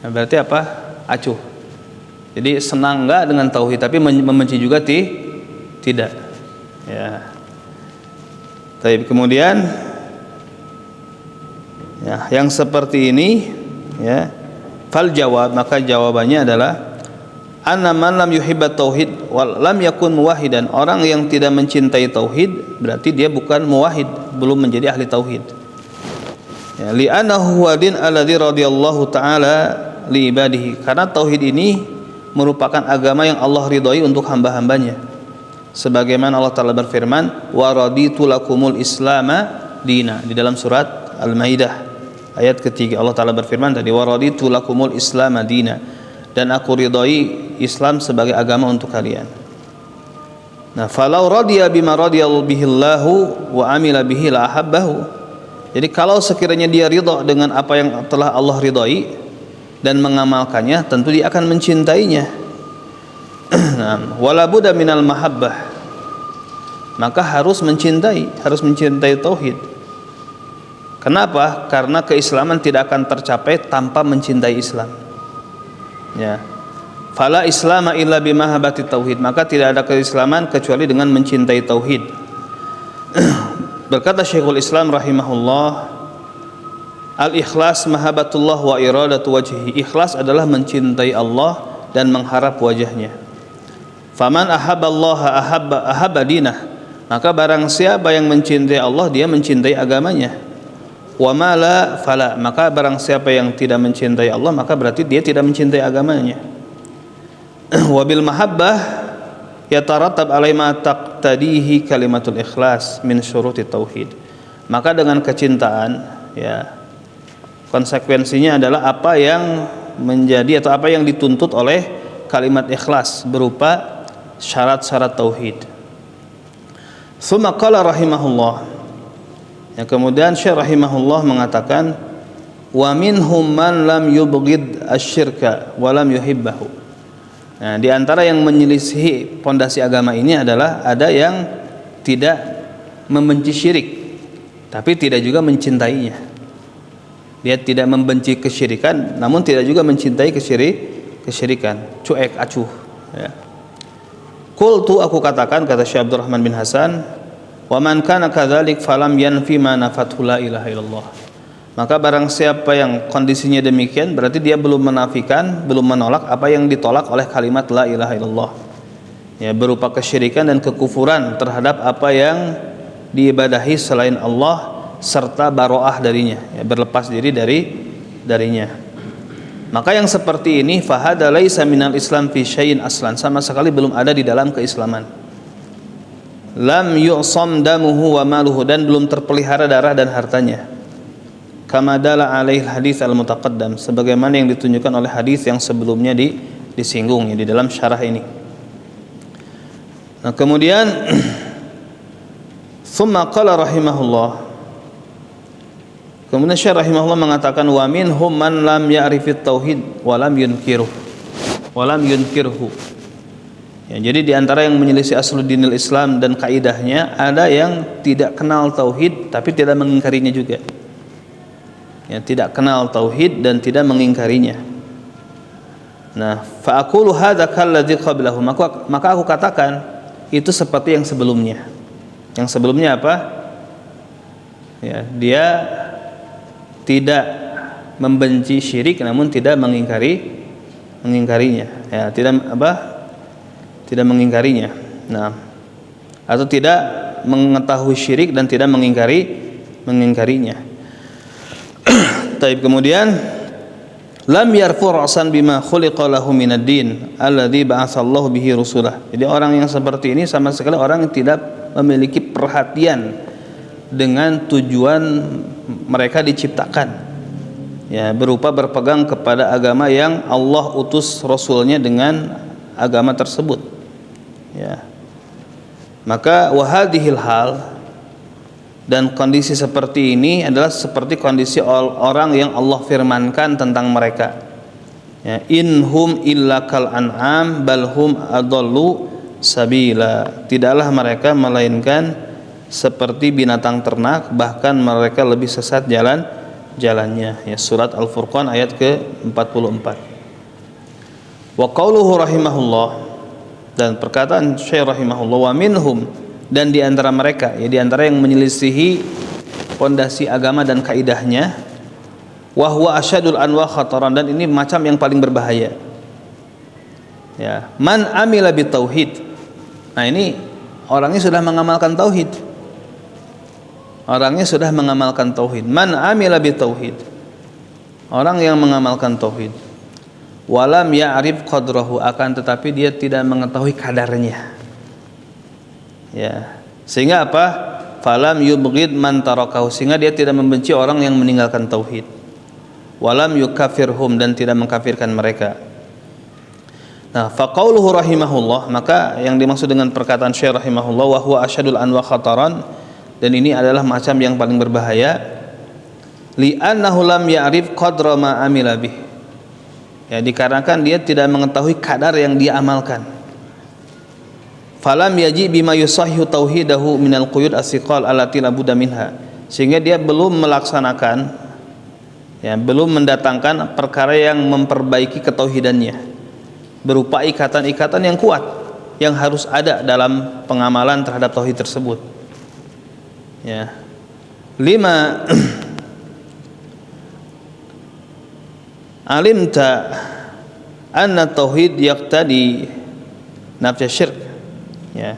Nah, berarti apa? Acuh. Jadi senang enggak dengan tauhid, tapi membenci juga tidak. Ya. Tapi kemudian ya, yang seperti ini ya, fal jawab, maka jawabannya adalah anna man lam yuhibbat tauhid wal lam yakun muwahhidan. Orang yang tidak mencintai tauhid berarti dia bukan muwahhid, belum menjadi ahli tauhid. Ya, li'annahu huwa din alladzi radhiyallahu taala li ibadihi. Karena tauhid ini merupakan agama yang Allah ridhai untuk hamba-hambanya. Sebagaimana Allah Taala berfirman, wa raditu lakumul islama dina, di dalam surat Al-Maidah ayat ketiga. Allah Taala berfirman tadi, wa raditu lakumul islama dina, dan aku ridhai Islam sebagai agama untuk kalian. Nah, falau radiya bima radiyallahu bihillahu wa amila bihi la ahabbahu. Jadi kalau sekiranya dia ridha dengan apa yang telah Allah ridhai dan mengamalkannya, tentu dia akan mencintainya. Wala budda minal mahabbah, maka harus mencintai tauhid. Kenapa? Karena keislaman tidak akan tercapai tanpa mencintai Islam. Ya. Fala islama illa bimahabbati tauhid. Maka tidak ada keislaman kecuali dengan mencintai tauhid. Berkata Syekhul Islam rahimahullah, al-ikhlas mahabbatullah wa iradatu wajhi. Ikhlas adalah mencintai Allah dan mengharap wajahnya. Faman ahabballaha ahabba dinah. Maka barang siapa yang mencintai Allah, dia mencintai agamanya. Wa ma la fala. Maka barang siapa yang tidak mencintai Allah, maka berarti dia tidak mencintai agamanya. Wa bil mahabbah yatarattab alai ma taqtadihi kalimatul ikhlas min syurutit tauhid. Maka dengan kecintaan, ya, konsekuensinya adalah apa yang menjadi atau apa yang dituntut oleh kalimat ikhlas berupa syarat-syarat tauhid. Tsumma qala rahimahullah. Ya, kemudian Syekh rahimahullah mengatakan, wa minhum man lam yubghid asyirka wa lam yuhibbahu. Nah, di antara yang menyelisihi pondasi agama ini adalah ada yang tidak membenci syirik tapi tidak juga mencintainya. Dia tidak membenci kesyirikan namun tidak juga mencintai kesyirikan. Cuek, acuh, ya. Qultu, aku katakan, kata Syekh Abdurrahman bin Hasan, wa man kana kadzalik falam yanfi ma nafathu la ilaha illallah. Maka barang siapa yang kondisinya demikian, berarti dia belum menafikan, belum menolak apa yang ditolak oleh kalimat la ilaha illallah, ya, berupa kesyirikan dan kekufuran terhadap apa yang diibadahi selain Allah serta baroah darinya, ya, berlepas diri darinya. Maka yang seperti ini fahada laisa minal islam fi syai'in aslan, sama sekali belum ada di dalam keislaman. Lam yu'sam damuhu wa maluhu, dan belum terpelihara darah dan hartanya. Kama dala alaihi hadis al-mutaqaddam, sebagaimana yang ditunjukkan oleh hadis yang sebelumnya disinggung, ya, di dalam syarah ini. Nah, kemudian tsumma qala rahimahullah. Kemudian Syekh rahimahullah mengatakan, wa minhum man lam ya'rifit tauhid wa lam yunkirhu. Ya, jadi di antara yang menyelisih asluddinil Islam dan kaidahnya, ada yang tidak kenal tauhid tapi tidak mengingkarinya juga. Ya, tidak kenal tauhid dan tidak mengingkarinya. Nah, fa aqulu hadza kalladzi qablahu. Maka aku katakan itu seperti yang sebelumnya. Yang sebelumnya apa? Ya, dia tidak membenci syirik namun tidak mengingkarinya. Ya, tidak mengingkarinya. Nah, atau tidak mengetahui syirik dan tidak mengingkarinya. Taib, kemudian lam yarfu ra'san bima khuliqa lahu minad din alladzi ba'atsallahu bihi rusulah. Jadi orang yang seperti ini sama sekali orang yang tidak memiliki perhatian dengan tujuan mereka diciptakan, ya, berupa berpegang kepada agama yang Allah utus Rasulnya dengan agama tersebut, ya. Maka wahadihil hal, dan kondisi seperti ini adalah seperti kondisi orang yang Allah firmankan tentang mereka, ya, inhum illa kal an'am balhum adallu sabila. Tidaklah mereka melainkan seperti binatang ternak, bahkan mereka lebih sesat jalannya, ya, surat Al-Furqan ayat ke-44. Wa qauluhu rahimahullah, dan perkataan Syekh rahimahullah, wa minhum, dan di antara mereka, ya, di antara yang menyelisihi pondasi agama dan kaidahnya, wa huwa asyadul anwa khataran, dan ini macam yang paling berbahaya, ya, man amila bitauhid. Nah, ini orangnya sudah mengamalkan tauhid. Orangnya sudah mengamalkan tauhid. Man amila bitauhid, orang yang mengamalkan tauhid. Walam ya'rif qadrahu, akan tetapi dia tidak mengetahui kadarnya, ya, sehingga apa? Falam yubghid man tarakahu, sehingga dia tidak membenci orang yang meninggalkan tauhid. Walam yukafirhum, dan tidak mengkafirkan mereka. Nah, faqauluhu rahimahullah, maka yang dimaksud dengan perkataan Syekh rahimahullah, wa huwa asyadul anwa khataran, dan ini adalah macam yang paling berbahaya, li'annahu lam ya'rif qadra ma amila bih, ya, dikarenakan dia tidak mengetahui kadar yang dia amalkan. Falam yaji bima yusahhihu tauhidahu minal quyud as-siqal allati la budda minha, sehingga dia belum melaksanakan, ya, belum mendatangkan perkara yang memperbaiki ketauhidannya berupa ikatan-ikatan yang kuat yang harus ada dalam pengamalan terhadap tauhid tersebut. Ya. 5. Alimta anna tauhid yaqtadi nafya syirk. Ya.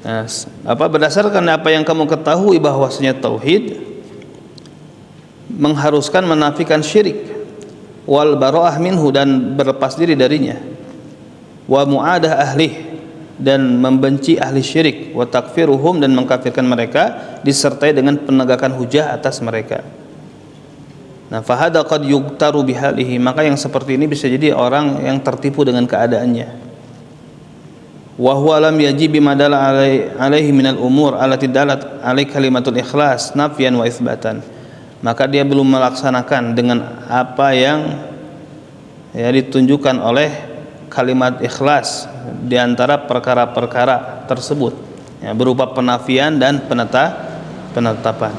Nah, berdasarkan apa yang kamu ketahui bahwasanya tauhid mengharuskan menafikan syirik, wal bara'ah minhu, dan berlepas diri darinya, wa mu'adah ahlih, dan membenci ahli syirik, wa takfiruhum, dan mengkafirkan mereka, disertai dengan penegakan hujah atas mereka. Nah, fahada qad yugtaru bihalihi, maka yang seperti ini bisa jadi orang yang tertipu dengan keadaannya. Wa huwa lam yajib bima dalla alaihi minal umur allati dalat alai kalimatul ikhlas nafyan wa itsbatan, maka dia belum melaksanakan dengan apa yang ya ditunjukkan oleh kalimat ikhlas di antara perkara-perkara tersebut, ya, berupa penafian dan penetapan.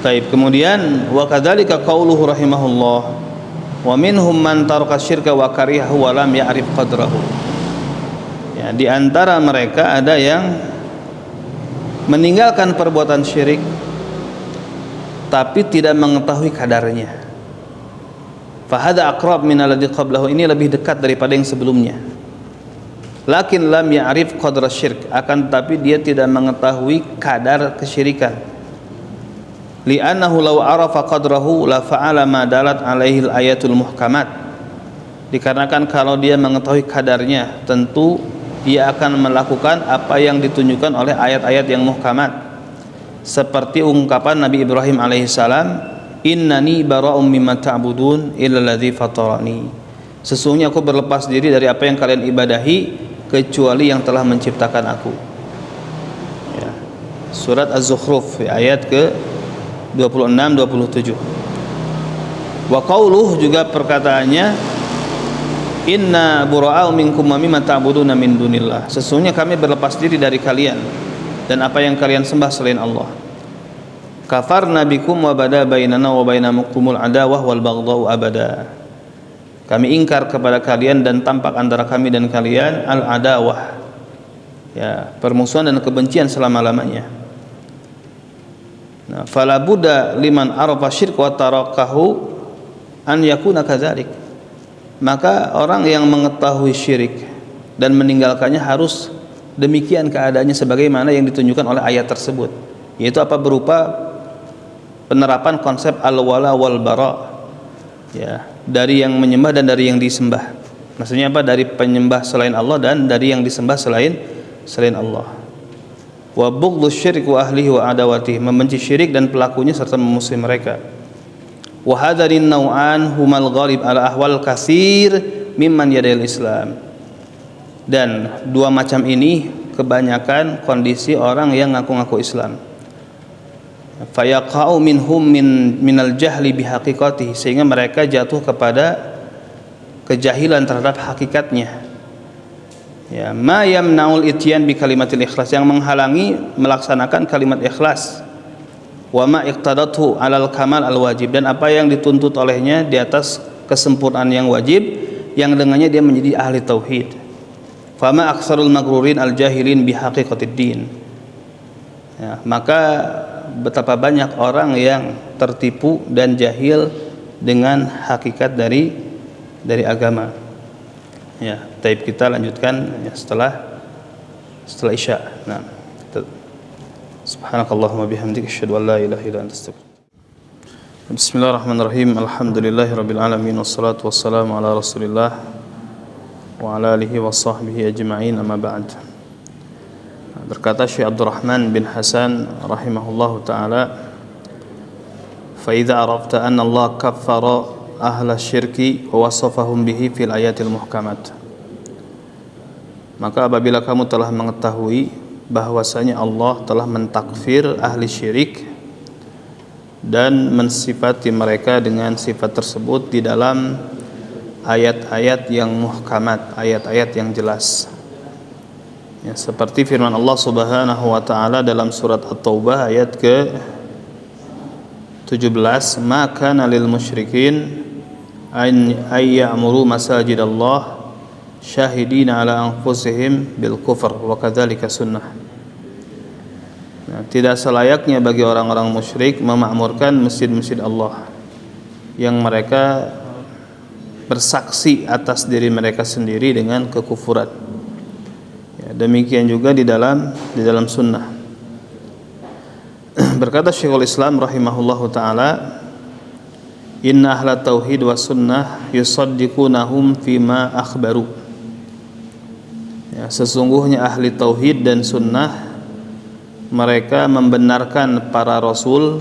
Baik, kemudian wa kadzalika qauluhu rahimahullah wa minhum man taraka syirka wa karihahu wa lam ya'rif qadrahu. Ya, di antara mereka ada yang meninggalkan perbuatan syirik tapi tidak mengetahui kadarnya. Fahada aqrab min alladhi qablahu, ini lebih dekat daripada yang sebelumnya. Lakin lam ya'rif qadra syirk, akan tetapi dia tidak mengetahui kadar kesyirikan. Li'annahu law arafa qadrahu la fa'ala ma dalat alaihi al-ayatul muhkamat. Dikarenakan kalau dia mengetahui kadarnya, tentu dia akan melakukan apa yang ditunjukkan oleh ayat-ayat yang muhkamat, seperti ungkapan Nabi Ibrahim alaihissalam, innani bara'um mimma ta'budun illa alladzi fatarani, sesungguhnya aku berlepas diri dari apa yang kalian ibadahi kecuali yang telah menciptakan aku. Ya. Surat Az-Zukhruf ayat ke 26-27. Wa qauluh, juga perkataannya, inna bura'u minkum wa mimma ta'buduna min dunillah, sesungguhnya kami berlepas diri dari kalian dan apa yang kalian sembah selain Allah. Kafarna bikum wa bada bainana wa bainakumul adawah wal baghdau abada, kami ingkar kepada kalian dan tampak antara kami dan kalian al adawah, ya, permusuhan dan kebencian selama-lamanya. Nah, fala budda liman arafa syirk wa tarakahu an yakuna kadzalik, maka orang yang mengetahui syirik dan meninggalkannya harus demikian keadaannya sebagaimana yang ditunjukkan oleh ayat tersebut, yaitu apa, berupa penerapan konsep al-wala wal bara, ya, dari yang menyembah dan dari yang disembah. Maksudnya apa? Dari penyembah selain Allah dan dari yang disembah selain Allah. Wa bughdhu syirik wa ahlihi wa adawatihi, membenci syirik dan pelakunya serta memusuhi mereka. Wa hadarin nau'an humal ghalib ala ahwal katsir mimman yadil Islam, dan dua macam ini kebanyakan kondisi orang yang ngaku-ngaku Islam. Fayaqa'u minhum minal jahli bihaqiqatihi, sehingga mereka jatuh kepada kejahilan terhadap hakikatnya. Ya, ma yamna'ul ityan bi kalimatil ikhlas, yang menghalangi melaksanakan kalimat ikhlas. Wa ma iqtadathu alal kamal al wajib, dan apa yang dituntut olehnya di atas kesempurnaan yang wajib, yang dengannya dia menjadi ahli tauhid. Fama aksarul maghrurin al jahilin bihaqiqatid din, ya, maka betapa banyak orang yang tertipu dan jahil dengan hakikat dari agama. Ya, taib kita lanjutkan ya, setelah Isya. Nah, subhanakallahumma bihamdika asyhadu an la ilaha illa anta astaghfiruka. Bismillahirrahmanirrahim. Alhamdulillahirabbil alamin wassalatu wassalamu ala Rasulillah wa ala alihi wa sahbihi ajma'in, amma ba'd. Berkata Syekh Abdurrahman bin Hasan rahimahullahu taala, fa idza arafta anna Allah kaffara ahla syirki wa wasafahum bihi fil ayatil muhkamat, maka apabila kamu telah mengetahui bahwasanya Allah telah mentakfir ahli syirik dan mensifati mereka dengan sifat tersebut di dalam ayat-ayat yang muhkamat, ayat-ayat yang jelas, Ya, seperti firman Allah Subhanahu wa taala dalam surat At-Taubah ayat ke-17, "Ma kana lil musyrikin an ya'muru masajidallah syahidina ala anfusihim bil kufr wa kadzalika sunnah." Nah, tidak selayaknya bagi orang-orang musyrik memakmurkan masjid-masjid Allah yang mereka bersaksi atas diri mereka sendiri dengan kekufuran. Demikian juga di dalam sunnah. Berkata Syekhul Islam rahimahullahu taala, "Inna ahla tauhid wa sunnah yusaddiqunahum fima akhbaru." Ya, sesungguhnya ahli tauhid dan sunnah mereka membenarkan para rasul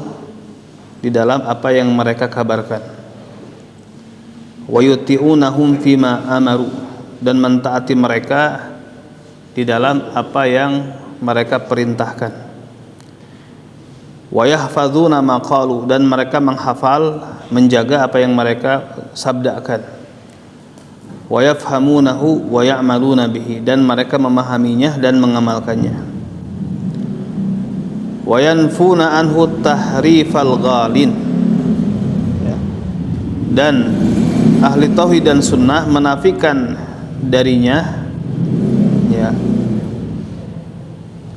di dalam apa yang mereka kabarkan. Wa yuti'unahum fima amaru, dan mentaati mereka di dalam apa yang mereka perintahkan. Wa yahfazuna ma qalu, dan mereka menghafal, menjaga apa yang mereka sabdakan. Wa yafhamunahu wa ya'maluna bihi, dan mereka memahaminya dan mengamalkannya. Wa yanfuna anhu tahrifal ghalin, dan ahli tauhid dan sunnah menafikan darinya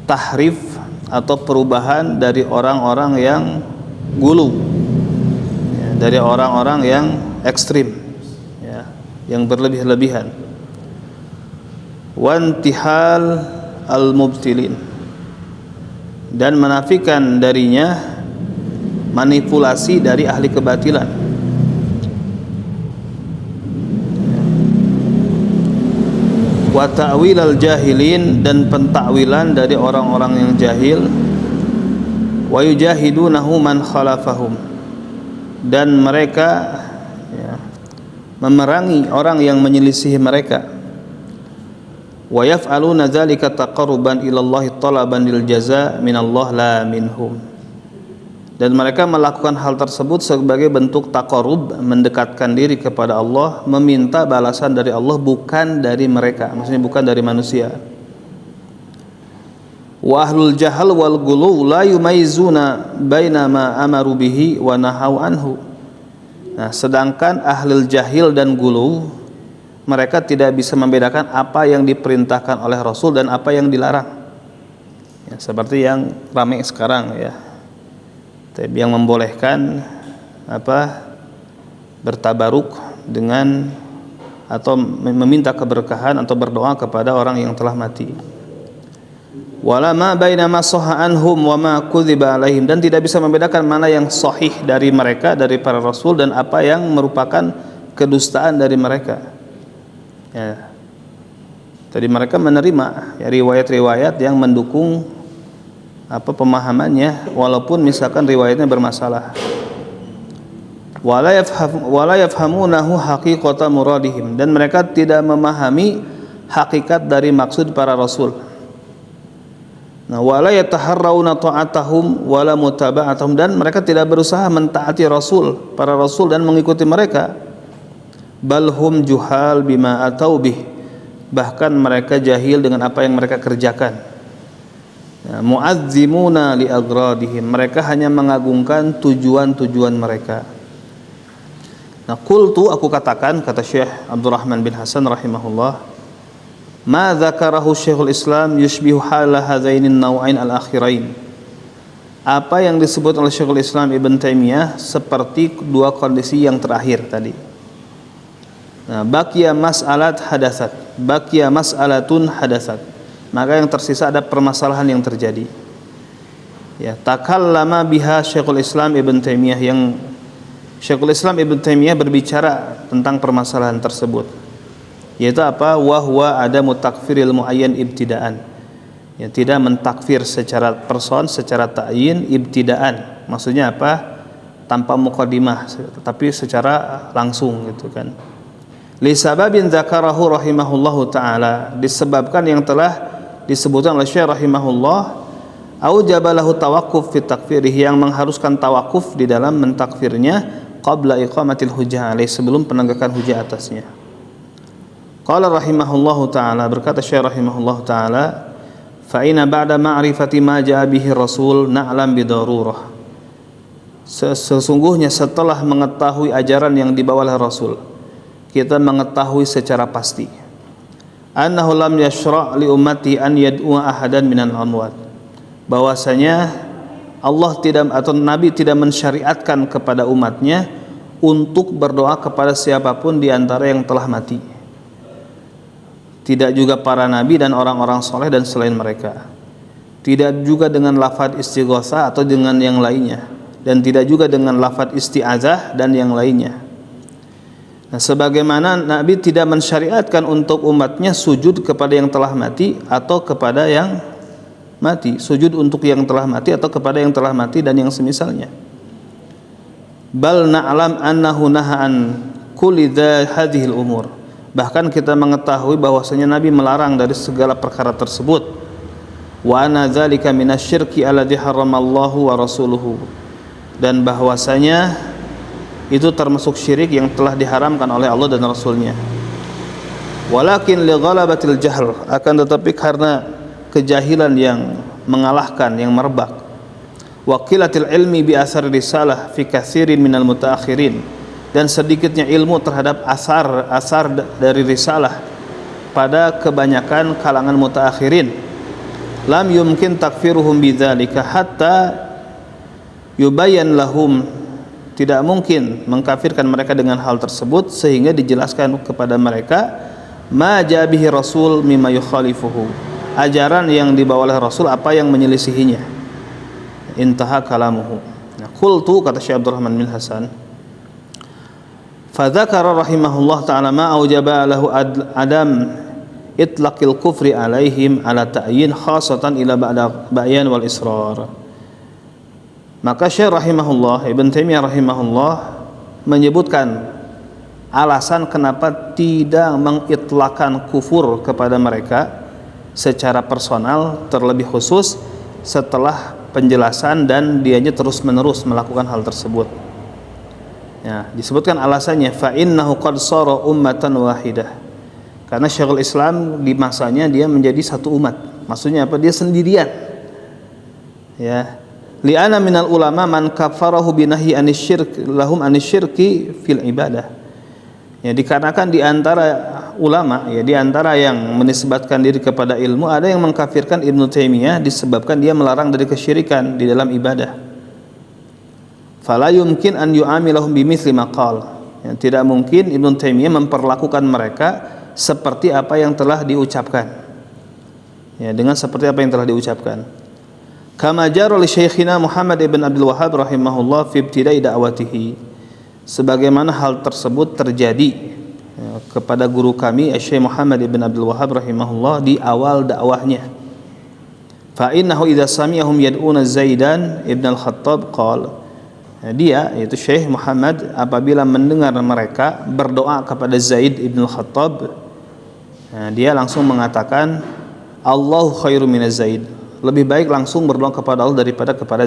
tahrif atau perubahan dari orang-orang yang gulu, dari orang-orang yang ekstrim, yang berlebih-lebihan. Wantihal al-mubtilin, dan menafikan darinya manipulasi dari ahli kebatilan. Wa ta'wil al-jahilin, dan pentakwilan dari orang-orang yang jahil. Wa yujahidunahu man khalafahum, dan mereka memerangi orang yang menyelisihi mereka. Wa yaf'aluna dzalika taqarruban ila Allah talaban lil jazaa minallah la minhum, dan mereka melakukan hal tersebut sebagai bentuk taqarrub, mendekatkan diri kepada Allah, meminta balasan dari Allah, bukan dari mereka, maksudnya bukan dari manusia. Wa ahlul jahal wal ghulu la yumaizuna baina ma amaru bihi wa nahau anhu. Nah, sedangkan ahlul jahil dan ghulu, mereka tidak bisa membedakan apa yang diperintahkan oleh Rasul dan apa yang dilarang. Ya, seperti yang ramai sekarang ya, yang membolehkan bertabaruk dengan atau meminta keberkahan atau berdoa kepada orang yang telah mati. Wala ma baina ma sahha anhum wa ma kudziba alaihim, dan tidak bisa membedakan mana yang sahih dari mereka, dari para rasul, dan apa yang merupakan kedustaan dari mereka. Ya. Tadi mereka menerima riwayat-riwayat yang mendukung pemahamannya, walaupun misalkan riwayatnya bermasalah. Wala yafhamunahu haqiqata muradihim, dan mereka tidak memahami hakikat dari maksud para rasul. Nah, wala yataharrauna ta'atahum wala mutaba'atahum, dan mereka tidak berusaha mentaati rasul, para rasul, dan mengikuti mereka. Balhum juhal bima atau bih, bahkan mereka jahil dengan apa yang mereka kerjakan. Mu'azzimuna li agradihim, mereka hanya mengagungkan tujuan-tujuan mereka. Nah, qultu, aku katakan, kata Syekh Abdurrahman bin Hasan rahimahullah, ma dzakarahu Syekhul Islam yushbihu hala hadzainin naw'ain al-akhirain. Apa yang disebut oleh Syekhul Islam Ibn Taimiyah seperti dua kondisi yang terakhir tadi. Nah, baqiya mas'alat hadatsat, baqiya mas'alatun hadatsat, maka yang tersisa ada permasalahan yang terjadi. Ya, takallama biha Syekhul Islam Ibn Taimiyah, yang Syekhul Islam Ibn Taimiyah berbicara tentang permasalahan tersebut, yaitu apa? Wa huwa adamu takfiril muayyan ibtidaan, ya, tidak mentakfir secara person, secara ta'yin, ibtidaan, maksudnya apa? Tanpa muqaddimah, tetapi secara langsung gitu kan. Li sababin dzakarahu rahimahullahu taala, disebabkan yang telah disebutkan oleh Syekh rahimahullah, aujaba lahu tawaqquf fi takfirih, yang mengharuskan tawakuf di dalam mentakfirnya, qabla iqamatil hujjah alaih, sebelum penegakan hujjah atasnya. Qala rahimahullahu taala, berkata Syekh rahimahullahu taala, fa inna ba'da ma'rifati ma ja'a bihi rasul na'lam bidarurah. Sesungguhnya setelah mengetahui ajaran yang dibawa oleh Rasul, kita mengetahui secara pasti annahu lam yashra' li ummati an yad'u ahadan minal amwat, bahwasanya Allah tidak atau Nabi tidak mensyariatkan kepada umatnya untuk berdoa kepada siapapun di antara yang telah mati. Tidak juga para nabi dan orang-orang soleh dan selain mereka. Tidak juga dengan lafaz istighatsah atau dengan yang lainnya, dan tidak juga dengan lafaz isti'azah dan yang lainnya. Nah, sebagaimana Nabi tidak mensyariatkan untuk umatnya sujud kepada yang telah mati atau kepada yang mati, sujud untuk yang telah mati atau kepada yang telah mati dan yang semisalnya. Bal na'lam annahu nahaan kulli hadhil umur. Bahkan kita mengetahui bahwasanya Nabi melarang dari segala perkara tersebut. Wa anna dzalika minasyirki alladzi haramallahu wa rasuluhu. Dan bahwasanya itu termasuk syirik yang telah diharamkan oleh Allah dan Rasulnya. Walakin li ghalabatil jahl, akan tetapi karena kejahilan yang mengalahkan, yang merebak, wa qillatil ilmi bi athar risalah fi katsirin minal mutaakhirin, dan sedikitnya ilmu terhadap asar dari risalah pada kebanyakan kalangan mutaakhirin, lam yumkin takfiruhum bidzalika hatta yubayyan lahum, tidak mungkin mengkafirkan mereka dengan hal tersebut sehingga dijelaskan kepada mereka ma jaa bihi rasul mimma yukhalifuhu, ajaran yang dibawa oleh Rasul apa yang menyelisihinya. Intaha kalamuhu. Nah, qultu, kata Syekh Abdurrahman bin Hasan, fa dzakara rahimahullah ta'ala ma aujaba lahu adam itlaqil kufri alaihim ala ta'yin khasatan ila ba'da bayan wal israr. Maka Syekh rahimahullah, Ibn Taimiyah rahimahullah menyebutkan alasan kenapa tidak mengitlaqkan kufur kepada mereka secara personal terlebih khusus setelah penjelasan dan dianya terus-menerus melakukan hal tersebut. Ya, disebutkan alasannya fa innahu qad sara ummatan wahidah. Karena Syekhul Islam di masanya dia menjadi satu umat. Maksudnya apa? Dia sendirian. Ya. Li'ana minal ulama man kafarahu binahi anisyirk lahum anisyirki fil ibadah. Ya, dikarenakan di antara ulama, ya di antara yang menisbatkan diri kepada ilmu, ada yang mengkafirkan Ibnu Taimiyah disebabkan dia melarang dari kesyirikan di dalam ibadah. Fala yumkin an yu'amilahum bimithli maqal. Ya, tidak mungkin Ibnu Taimiyah memperlakukan mereka seperti apa yang telah diucapkan. Ya, dengan seperti apa yang telah diucapkan. Kama jara li Syekhina Muhammad ibn Abdul Wahhab rahimahullah fi ibtida'i da'watihi, sebagaimana hal tersebut terjadi kepada guru kami Syekh Muhammad ibn Abdul Wahhab rahimahullah di awal dakwahnya. Fa innahu idza sami'ahum yad'una Zaidan ibn al-Khattab qala, dia yaitu Syekh Muhammad apabila mendengar mereka berdoa kepada Zaid ibn al-Khattab, dia langsung mengatakan Allahu khairu minaz Zaid, lebih baik langsung berdoa kepada Allah daripada kepada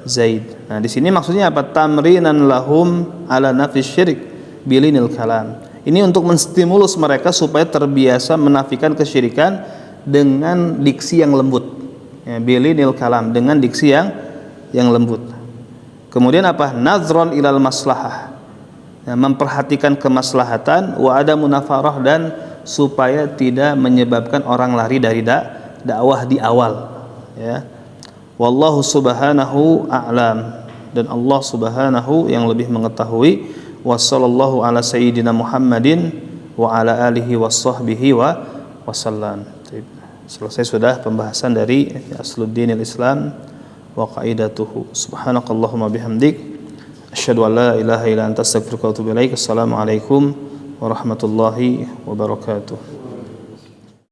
Zaid. Nah, di sini maksudnya apa? Tamrinan lahum ala nafis syirik bilinil kalam. Ini untuk menstimulus mereka supaya terbiasa menafikan kesyirikan dengan diksi yang lembut. Ya, bilinil kalam, dengan diksi yang lembut. Kemudian apa? Nazron ilal maslahah. Ya, memperhatikan kemaslahatan, wa ada munafarah, dan supaya tidak menyebabkan orang lari dari dakwah di awal. Ya. Wallahu subhanahu a'lam, dan Allah subhanahu yang lebih mengetahui. Wa sallallahu ala sayyidina Muhammadin wa ala alihi wa sahbihi wa sallam. Selesai sudah pembahasan dari Asluddinil Islam wa qaidatuhu. Subhanakallahumma bihamdik asyhadu an la ilaha illa anta astaghfiruka wa atubu ilaik. Assalamualaikum warahmatullahi wabarakatuh.